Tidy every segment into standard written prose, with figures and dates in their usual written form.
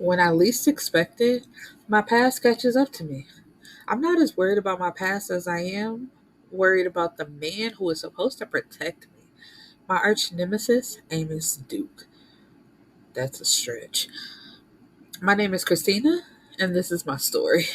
When I least expect it, my past catches up to me. I'm not as worried about my past as I am worried about the man who is supposed to protect me. My arch nemesis, Amos Duke. That's a stretch. My name is Christina, and this is my story.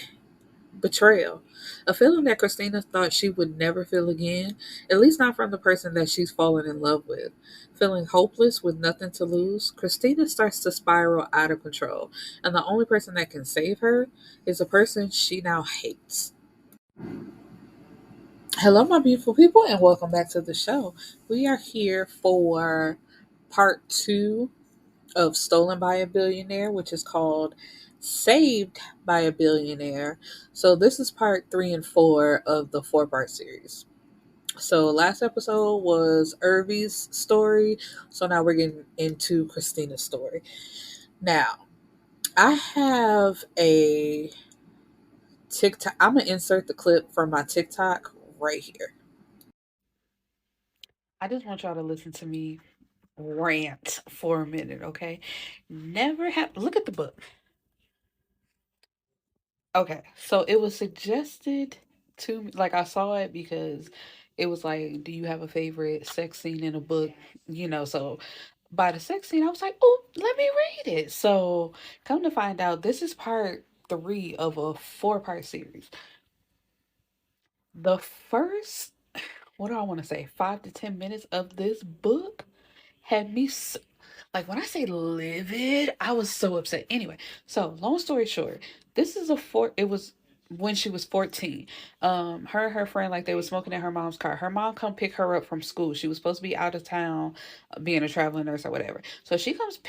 Betrayal. A feeling that Christina thought she would never feel again, at least not from the person that she's fallen in love with. Feeling hopeless with nothing to lose, Christina starts to spiral out of control, and the only person that can save her is a person she now hates. Hello, my beautiful people, and welcome back to the show. We are here for part two of Stolen by a Billionaire, which is called Saved by a Billionaire. So, this is part three and four of the four-part series. So, last episode was Irvy's story. So, now we're getting into Christina's story. Now, I have a TikTok. I'm going to insert the clip from my TikTok right here. I just want y'all to listen to me rant for a minute, okay? Never have look at the book. Okay, so it was suggested to me, like I saw it because it was like, do you have a favorite sex scene in a book? So by the sex scene, I was like, oh, let me read it. So come to find out, this is part three of a four-part series. The first, what do I want to say, 5 to 10 minutes of this book had me like when I say livid, I was so upset. Anyway, so long story short, this is it was when she was 14. Her and her friend, like, they were smoking in her mom's car. Her mom come pick her up from school. She was supposed to be out of town, being a traveling nurse or whatever. So she comes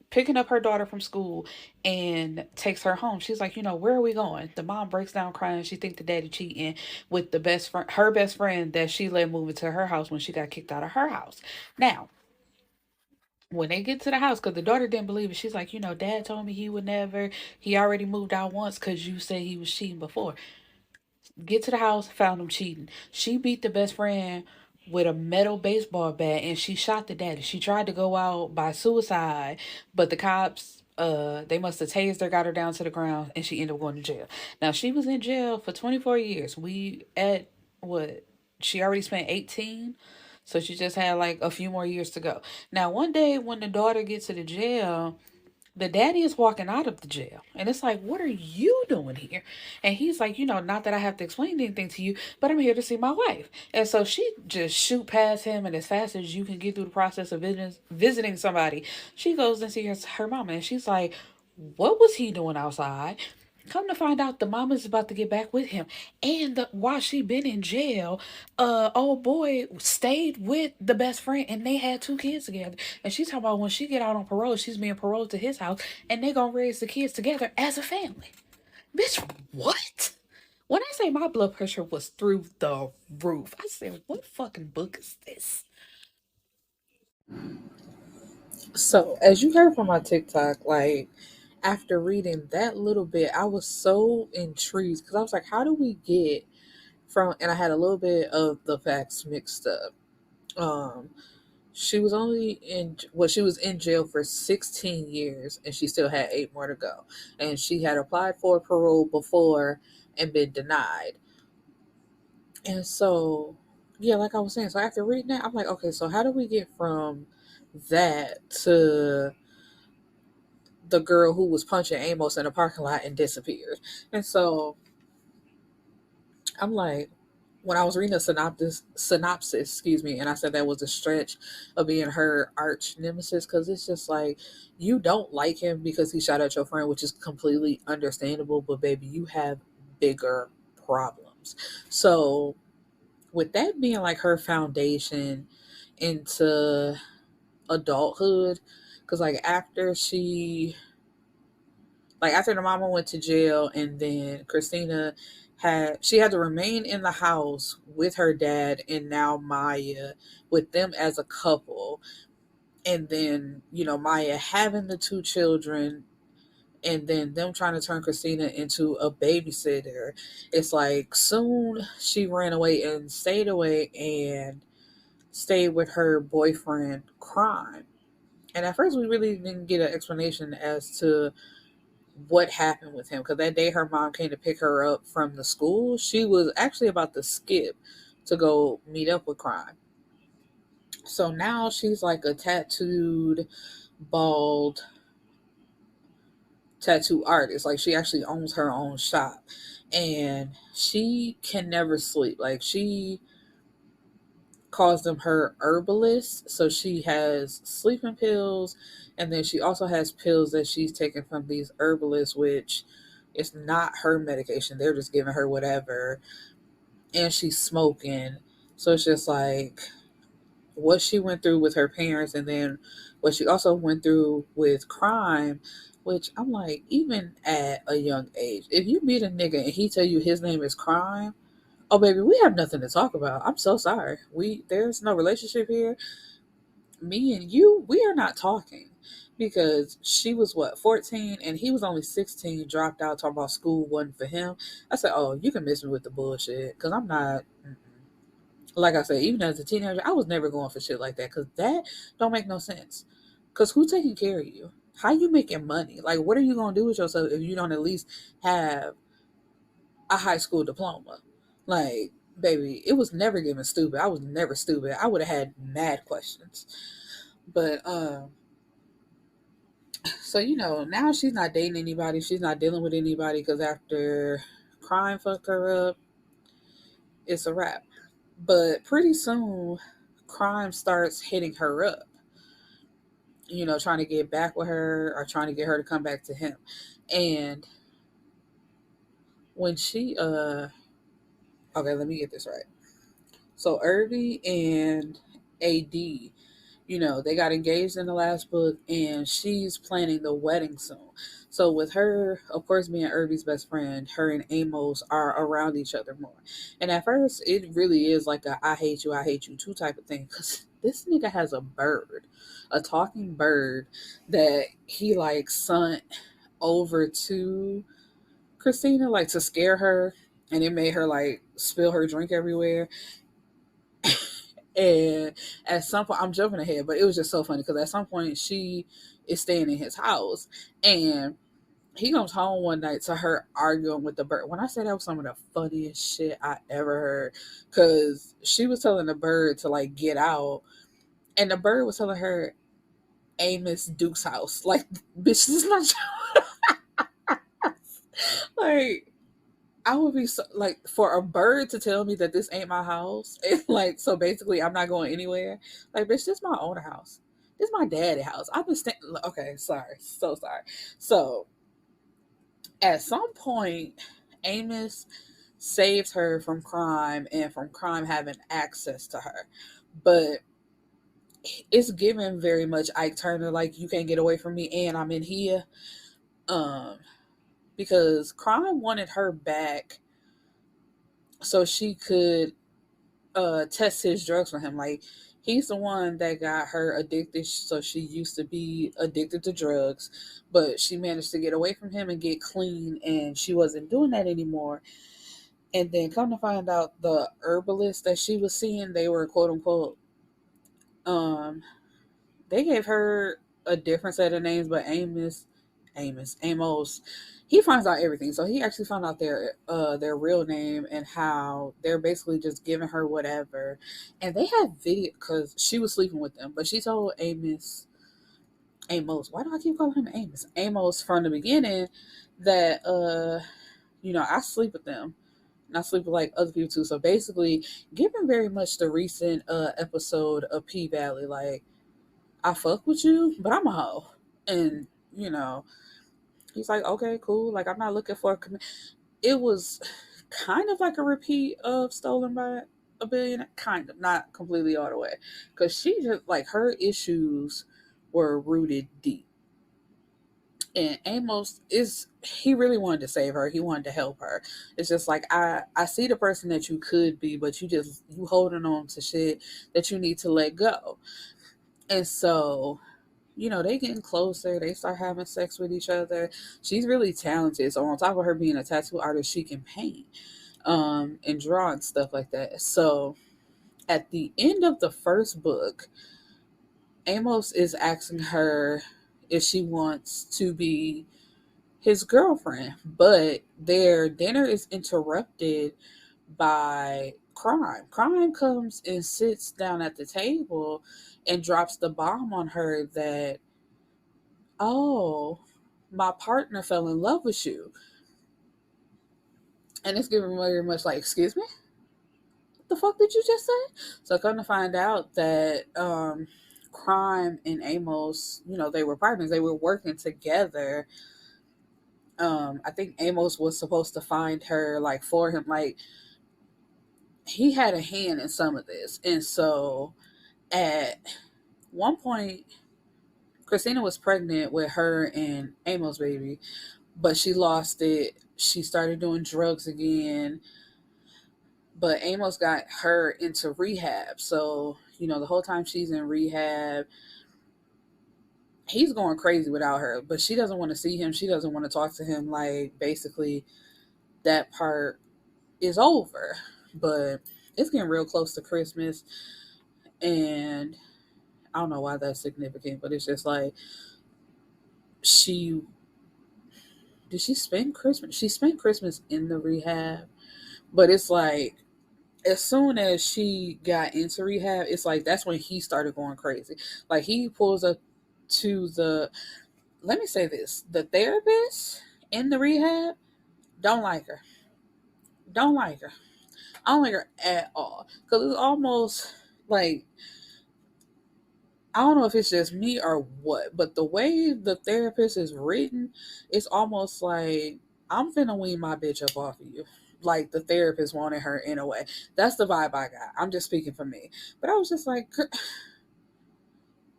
picking up her daughter from school and takes her home. She's like, where are we going? The mom breaks down crying. She think the daddy cheating with the best friend, her best friend that she let move into her house when she got kicked out of her house. Now, when they get to the house, because the daughter didn't believe it, she's like, dad told me he would never. He already moved out once because you said he was cheating before. Get to the house, found him cheating. She beat the best friend with a metal baseball bat and she shot the daddy. She tried to go out by suicide, but the cops, they must have tased her, got her down to the ground, and she ended up going to jail. Now, she was in jail for 24 years. We at what? She already spent 18, so she just had like a few more years to go. Now, one day when the daughter gets to the jail, the daddy is walking out of the jail. And it's like, what are you doing here? And he's like, not that I have to explain anything to you, but I'm here to see my wife. And so she just shoot past him. And as fast as you can get through the process of visiting somebody, she goes and sees her mama. And she's like, what was he doing outside? Come to find out, the mama's about to get back with him, and while she been in jail, old boy stayed with the best friend, and they had two kids together. And she's talking about when she get out on parole, she's being paroled to his house, and they gonna raise the kids together as a family. Bitch, what? When I say my blood pressure was through the roof, I said, what fucking book is this? So, as you heard from my TikTok, like, after reading that little bit, I was so intrigued because I was like, how do we get from, and I had a little bit of the facts mixed up. Um, she was only in, well, she was in jail for 16 years and she still had 8 more to go. And she had applied for parole before and been denied. And so, yeah, like I was saying, so after reading that, I'm like, okay, so how do we get from that to the girl who was punching Amos in a parking lot and disappeared? And so I'm like, when I was reading the synopsis, excuse me, and I said that was a stretch of being her arch nemesis, because it's just like, you don't like him because he shot at your friend, which is completely understandable, but baby, you have bigger problems. So, with that being like her foundation into adulthood, because after the mama went to jail, and then Christina had to remain in the house with her dad and now Maya, with them as a couple. And then, Maya having the two children, and then them trying to turn Christina into a babysitter. It's like soon she ran away and stayed with her boyfriend Crime. And at first we really didn't get an explanation as to what happened with him. Because that day her mom came to pick her up from the school, she was actually about to skip to go meet up with Crime. So now she's like a tattooed, bald tattoo artist. Like she actually owns her own shop. And she can never sleep. Like she calls them her herbalist. So she has sleeping pills, and then she also has pills that she's taken from these herbalists, which it's not her medication. They're just giving her whatever. And she's smoking. So it's just like what she went through with her parents, and then what she also went through with Crime, which I'm like, even at a young age, if you meet a nigga and he tell you his name is Crime, oh baby, we have nothing to talk about. I'm so sorry. There's no relationship here. Me and you, we are not talking. Because she was what, 14 and he was only 16, dropped out talking about school wasn't for him. I said, "Oh, you can miss me with the bullshit cuz I'm not like I said, even as a teenager, I was never going for shit like that because that don't make no sense. Because who taking care of you? How you making money? Like, what are you gonna do with yourself if you don't at least have a high school diploma? Like, baby, it was never given stupid. I was never stupid. I would have had mad questions. But so now she's not dating anybody. She's not dealing with anybody because after Crime fucked her up, it's a wrap. But pretty soon, Crime starts hitting her up, trying to get back with her or trying to get her to come back to him. And when she okay, let me get this right. So Irby and AD, they got engaged in the last book and she's planning the wedding soon. So with her, of course, being Irby's best friend, her and Amos are around each other more. And at first, it really is like a I hate you too type of thing. Because this nigga has a bird, a talking bird that he like sent over to Christina, like to scare her. And it made her like spill her drink everywhere. And at some point, I'm jumping ahead, but it was just so funny because at some point she is staying in his house, and he comes home one night to her arguing with the bird. When I say that was some of the funniest shit I ever heard, because she was telling the bird to like get out, and the bird was telling her Amos Duke's house. Like, bitch, this is not your like. I would be so, like, for a bird to tell me that this ain't my house, and like, so basically I'm not going anywhere. Like, bitch, this my owner house. This my daddy house. I've been staying. Okay, sorry, so sorry. So at some point, Amos saves her from Crime and from Crime having access to her, but it's given very much Ike Turner, like you can't get away from me, and I'm in here. Um, because Crime wanted her back so she could test his drugs for him. Like he's the one that got her addicted. So she used to be addicted to drugs, but she managed to get away from him and get clean, and she wasn't doing that anymore. And then come to find out, the herbalist that she was seeing, they were quote unquote, um, they gave her a different set of names, but Amos, he finds out everything. So he actually found out their real name and how they're basically just giving her whatever. And they had video because she was sleeping with them, but she told Amos, why do I keep calling him Amos? Amos from the beginning that I sleep with them. And I sleep with like other people too. So basically, given very much the recent episode of P Valley, like I fuck with you, but I'm a hoe. And, you know, he's like, okay, cool. Like, I'm not looking for It was kind of like a repeat of Stolen by a Billion. Kind of, not completely all the way. Because she just, like, her issues were rooted deep. And he really wanted to save her. He wanted to help her. It's just like, I see the person that you could be, but you holding on to shit that you need to let go. And so they getting closer. They start having sex with each other. She's really talented. So on top of her being a tattoo artist, she can paint, and draw and stuff like that. So at the end of the first book, Amos is asking her if she wants to be his girlfriend, but their dinner is interrupted by crime. Crime comes and sits down at the table and drops the bomb on her that, oh, my partner fell in love with you. And it's giving very much like, excuse me? What the fuck did you just say? So come to find out that Crime and Amos, they were partners. They were working together. I think Amos was supposed to find her like for him. Like he had a hand in some of this. And so at one point Christina was pregnant with her and Amos' baby, but she lost it. She started doing drugs again. But Amos got her into rehab. So, the whole time she's in rehab, he's going crazy without her. But she doesn't want to see him. She doesn't want to talk to him. Like, basically, that part is over. But it's getting real close to Christmas. And I don't know why that's significant, but it's just like she did she spend Christmas? She spent Christmas in the rehab, but it's like as soon as she got into rehab, it's like that's when he started going crazy. Like he pulls up to the let me say this, the therapist in the rehab don't like her. Don't like her. I don't like her at all. Cause it's almost like I don't know if it's just me or what, but the way the therapist is written, it's almost like I'm finna wean my bitch up off of you. Like the therapist wanted her in a way. That's the vibe I got. I'm just speaking for me. But I was just like,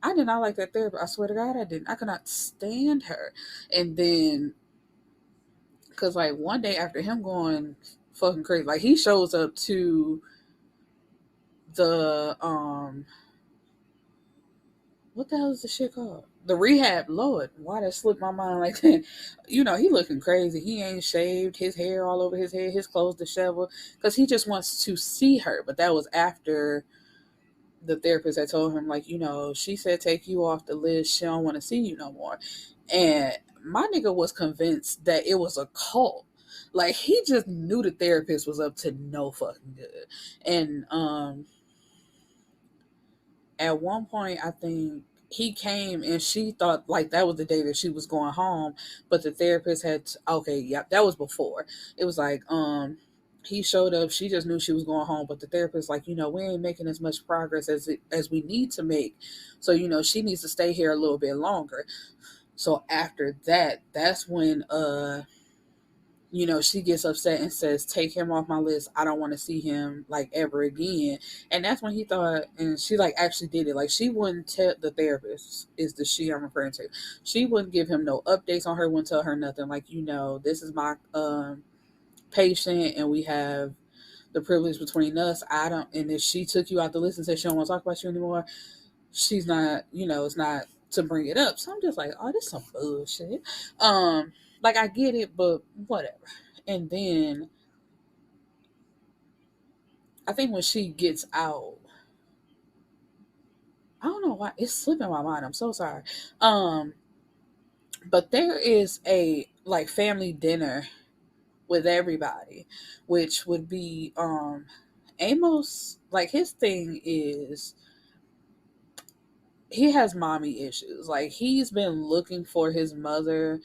I did not like that therapist. I swear to God, I didn't. I could not stand her. And then, because like one day after him going fucking crazy, like he shows up to the what the hell is the shit called? The rehab. Lord, why that slipped my mind like that? He looking crazy. He ain't shaved, his hair all over his head, his clothes disheveled, because he just wants to see her. But that was after the therapist had told him, like, she said take you off the list. She don't want to see you no more. And my nigga was convinced that it was a cult. Like he just knew the therapist was up to no fucking good. And at one point I think he came and she thought like that was the day that she was going home, but the therapist okay, yeah, that was before. It was like he showed up, she just knew she was going home, but the therapist like, we ain't making as much progress as we need to make, so she needs to stay here a little bit longer. So after that, that's when she gets upset and says, take him off my list. I don't want to see him like ever again. And that's when he thought, and she like actually did it. Like she wouldn't tell the therapist, is the she I'm referring to. She wouldn't give him no updates on her, wouldn't tell her nothing. Like, this is my patient and we have the privilege between us. I don't, and if she took you out the list and said she don't want to talk about you anymore, she's not, it's not to bring it up. So I'm just like, oh, this is some bullshit. Like I get it, but whatever. And then I think when she gets out, I don't know why it's slipping my mind. I'm so sorry. Um, but there is a like family dinner with everybody, which would be Amos. Like his thing is he has mommy issues. Like he's been looking for his mother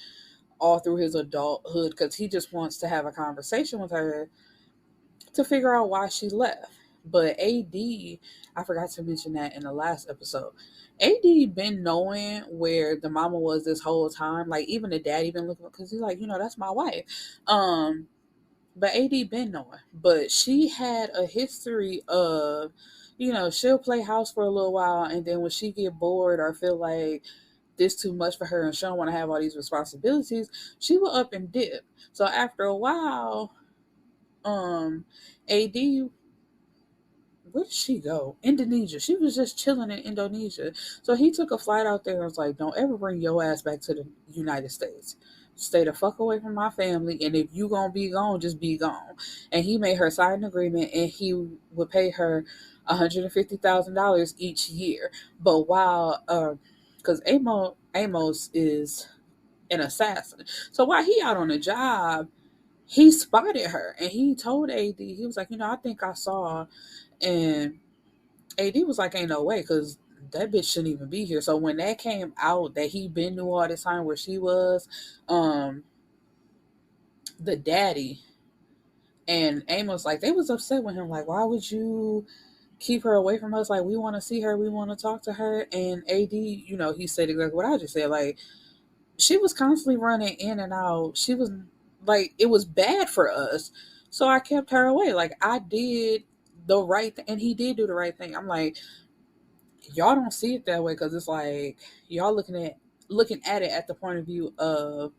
all through his adulthood because he just wants to have a conversation with her to figure out why she left. But I forgot to mention that in the last episode. AD been knowing where the mama was this whole time. Like even the daddy been looking because he's like, that's my wife. But AD been knowing. But she had a history of, she'll play house for a little while and then when she get bored or feel like this too much for her and she don't want to have all these responsibilities, she will up and dip. So after a while, AD, where did she go? Indonesia. She was just chilling in Indonesia. So he took a flight out there and was like, don't ever bring your ass back to the United States. Stay the fuck away from my family. And if you gonna be gone, just be gone. And he made her sign an agreement and he would pay her $150,000 each year. But while, because Amos is an assassin. So while he out on the job, he spotted her and he told AD, he was like, I think I saw, and AD was like, ain't no way, because that bitch shouldn't even be here. So when that came out that he been knew all this time where she was, um, the daddy and Amos, like, they was upset with him, like, why would you keep her away from us? Like, we want to see her, we want to talk to her. And AD, he said exactly what I just said. Like, she was constantly running in and out. She was like, it was bad for us. So I kept her away. Like, I did the right thing, and he did do the right thing. I'm like, y'all don't see it that way because it's like y'all looking at it at the point of view of,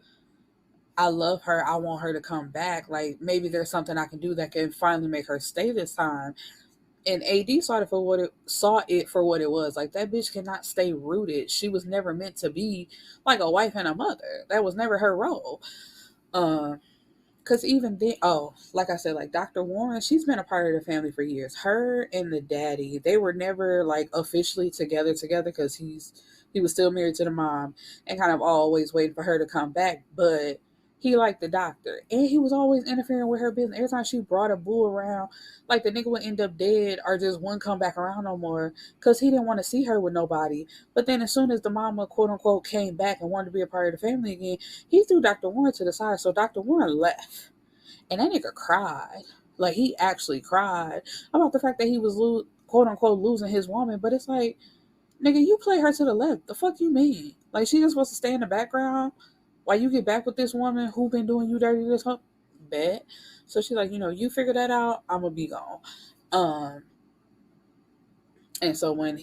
I love her, I want her to come back. Like, maybe there's something I can do that can finally make her stay this time. And AD saw it for what it was. Like, that bitch cannot stay rooted. She was never meant to be like a wife and a mother. That was never her role. Um, Cause even then, oh, like I said, like Dr. Warren, she's been a part of the family for years. Her and the daddy, they were never like officially together because he was still married to the mom and kind of always waiting for her to come back. But he liked the doctor, and he was always interfering with her business. Every time she brought a bull around, like the nigga would end up dead or just wouldn't come back around no more because he didn't want to see her with nobody. But then as soon as the mama, quote unquote, came back and wanted to be a part of the family again, he threw Dr. Warren to the side. So Dr. Warren left. And that nigga cried. Like, he actually cried about the fact that he was, quote unquote, losing his woman. But it's like, nigga, you play her to the left. The fuck you mean? Like, she just supposed to stay in the background while you get back with this woman who been doing you dirty this whole bad. So she's like, you figure that out, I'm gonna be gone. Um, and so when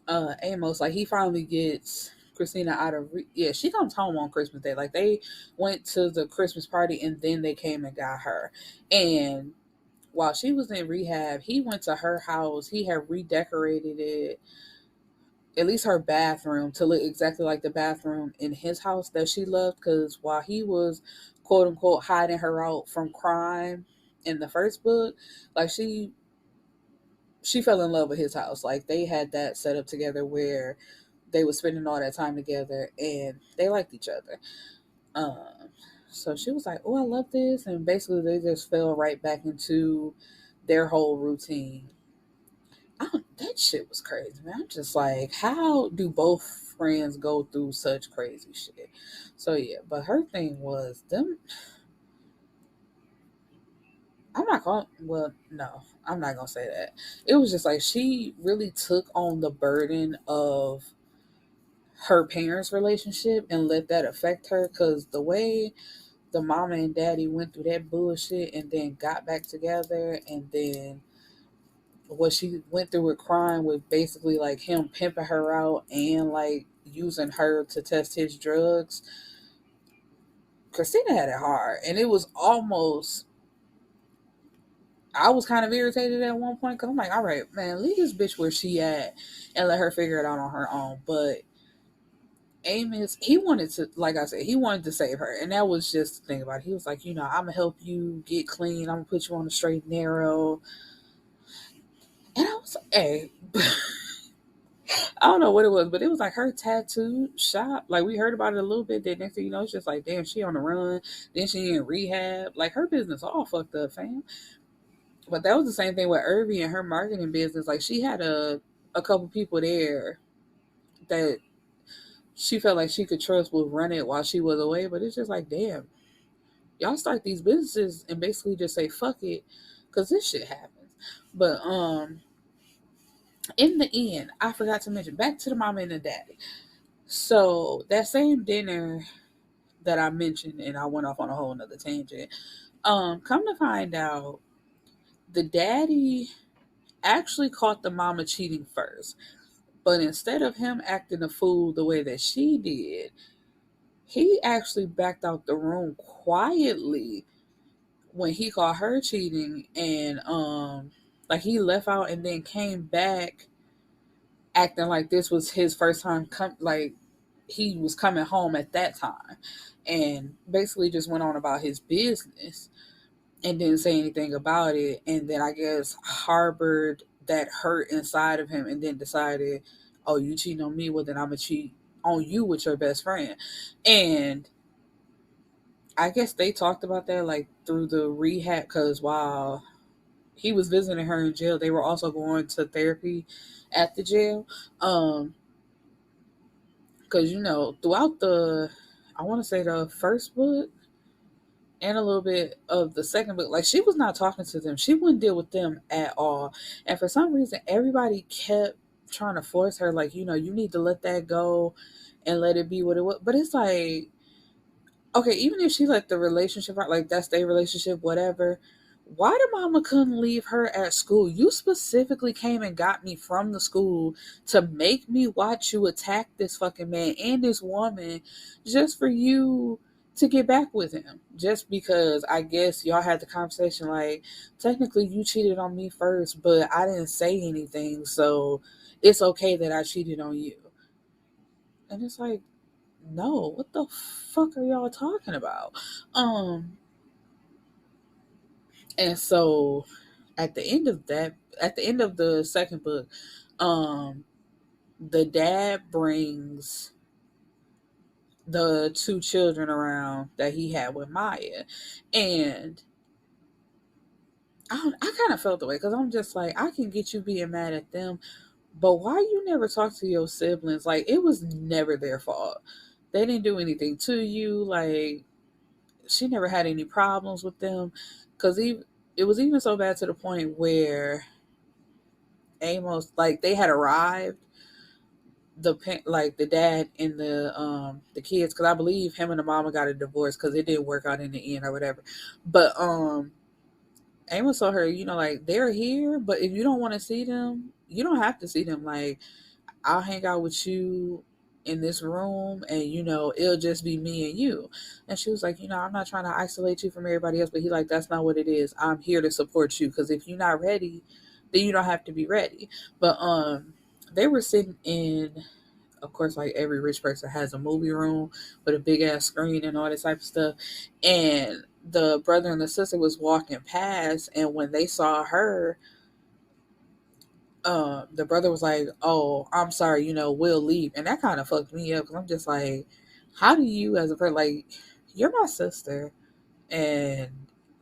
Amos, like, he finally gets Christina out of yeah, she comes home on Christmas Day. Like, they went to the Christmas party and then they came and got her. And while she was in rehab, he went to her house. He had redecorated it, at least her bathroom, to look exactly like the bathroom in his house that she loved. Because while he was, quote unquote, hiding her out from crime in the first book, like, she fell in love with his house. Like, they had that set up together where they were spending all that time together and they liked each other. Um, so she was like, "Oh, I love this," and basically they just fell right back into their whole routine. That shit was crazy, man. I'm just like, how do both friends go through such crazy shit? So yeah, but her thing was them. I'm not going. Well, no, I'm not gonna say that. It was just like she really took on the burden of her parents' relationship and let that affect her. Because the way the mama and daddy went through that bullshit and then got back together, and then what she went through with crime with basically like him pimping her out and like using her to test his drugs. Christina had it hard, and it was almost. I was kind of irritated at one point because I'm like, all right, man, leave this bitch where she at and let her figure it out on her own. But Amos, he wanted to, like I said, he wanted to save her, and that was just the thing about it. He was like, I'm gonna help you get clean. I'm gonna put you on the straight and narrow. And I was like, hey, I don't know what it was, but it was like her tattoo shop. Like, we heard about it a little bit. Then next thing you know, it's just like, damn, she on the run. Then she in rehab. Like, her business all fucked up, fam. But that was the same thing with Irby and her marketing business. Like, she had a couple people there that she felt like she could trust would run it while she was away. But it's just like, damn, y'all start these businesses and basically just say fuck it, because this shit happens. But in the end, I forgot to mention, back to the mama and the daddy. So that same dinner that I mentioned, and I went off on a whole nother tangent. Come to find out, the daddy actually caught the mama cheating first. But instead of him acting a fool the way that she did, he actually backed out the room quietly when he caught her cheating, and like, he left out and then came back acting like this was his first time like he was coming home at that time, and basically just went on about his business and didn't say anything about it, and then I guess harbored that hurt inside of him and then decided, oh, you cheating on me, well then I'm gonna cheat on you with your best friend. And I guess they talked about that like through the rehab, because while he was visiting her in jail, they were also going to therapy at the jail. Because throughout I want to say the first book and a little bit of the second book, like she was not talking to them. She wouldn't deal with them at all. And for some reason, everybody kept trying to force her, like, you need to let that go and let it be what it was. But it's like, okay, even if she let the relationship out, like that's their relationship, whatever. Why the mama couldn't leave her at school? You specifically came and got me from the school to make me watch you attack this fucking man and this woman just for you to get back with him. Just because I guess y'all had the conversation like, technically you cheated on me first, but I didn't say anything, so it's okay that I cheated on you. And it's like, no, what the fuck are y'all talking about? Um, and so at the end of the second book, um, the dad brings the two children around that he had with Maya, and I kind of felt the way because I'm just like, I can get you being mad at them, but why you never talk to your siblings? Like it was never their fault. They didn't do anything to you. Like she never had any problems with them, because it was even so bad to the point where Amos, like they had arrived, like the dad and the kids, because I believe him and the mama got a divorce because it didn't work out in the end or whatever. But Amos told her, like they're here, but if you don't want to see them, you don't have to see them. Like I'll hang out with you in this room, and it'll just be me and you. And she was like, I'm not trying to isolate you from everybody else, but he like, that's not what it is. I'm here to support you, because if you're not ready, then you don't have to be ready. But they were sitting in, of course, like every rich person has a movie room with a big ass screen and all this type of stuff. And the brother and the sister was walking past, and when they saw her, the brother was like, "Oh, I'm sorry, we'll leave," and that kind of fucked me up because I'm just like, how do you, as a person, like, you're my sister, and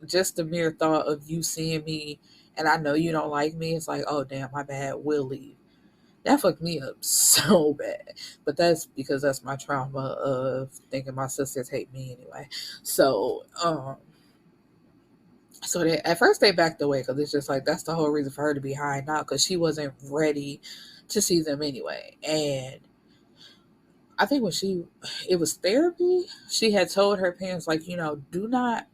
just the mere thought of you seeing me, and I know you don't like me, it's like, oh damn, my bad, we'll leave. That fucked me up so bad, but that's because that's my trauma of thinking my sisters hate me anyway. So they, at first they backed away because it's just like that's the whole reason for her to be hiding out, because she wasn't ready to see them anyway. And I think when it was therapy, she had told her parents like, do not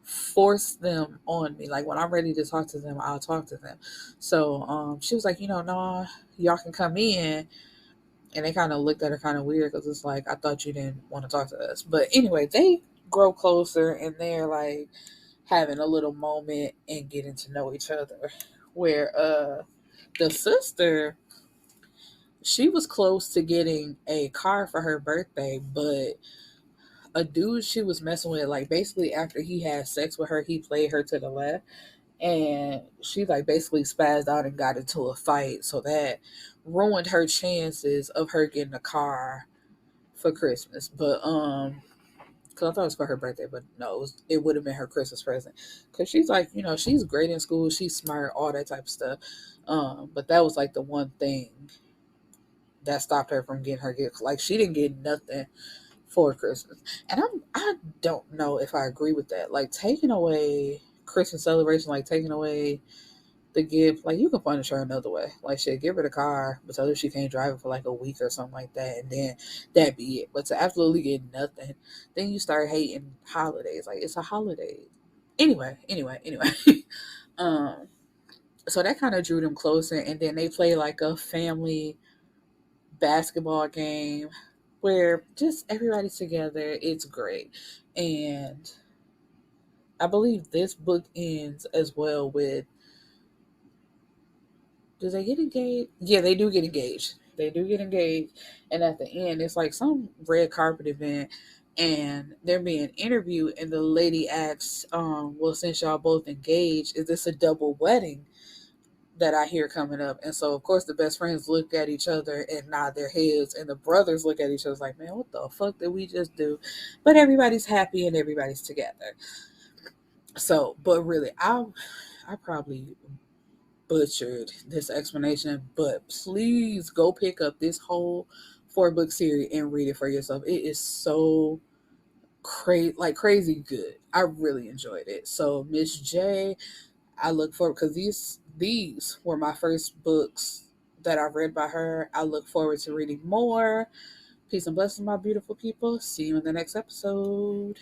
force them on me. Like when I'm ready to talk to them, I'll talk to them. So she was like, no, y'all can come in. And they kind of looked at her kind of weird because it's like, I thought you didn't want to talk to us. But anyway, they grow closer and they're like having a little moment and getting to know each other. Where the sister, she was close to getting a car for her birthday, but a dude she was messing with, like basically after he had sex with her, he played her to the left, and she like basically spazzed out and got into a fight. So that ruined her chances of her getting a car for Christmas. But because I thought it was for her birthday, but no, it would have been her Christmas present. Because she's like, she's great in school, she's smart, all that type of stuff. But that was like the one thing that stopped her from getting her gift. Like she didn't get nothing for Christmas, and I don't know if I agree with that. Like taking away Christmas celebration, like taking away the gift, like you can punish her another way. Like shit, give her the car, but tell her she can't drive it for like a week or something like that, and then that be it. But to absolutely get nothing, then you start hating holidays. Like it's a holiday. Anyway. um, so that kind of drew them closer, and then they play like a family basketball game where just everybody's together. It's great, and I believe this book ends as well with, do they get engaged? Yeah, they do get engaged. They do get engaged. And at the end, it's like some red carpet event and they're being interviewed and the lady asks, well, since y'all both engaged, is this a double wedding? that I hear coming up. And so, of course, the best friends look at each other and nod their heads, and the brothers look at each other like, man, what the fuck did we just do? But everybody's happy and everybody's together. So, but really, I probably butchered this explanation, but please go pick up this whole 4 book series and read it for yourself. It is so crazy good. I really enjoyed it. So Miss J, I look forward because these were my first books that I read by her. I look forward to reading more. Peace and blessings, my beautiful people. See you in the next episode.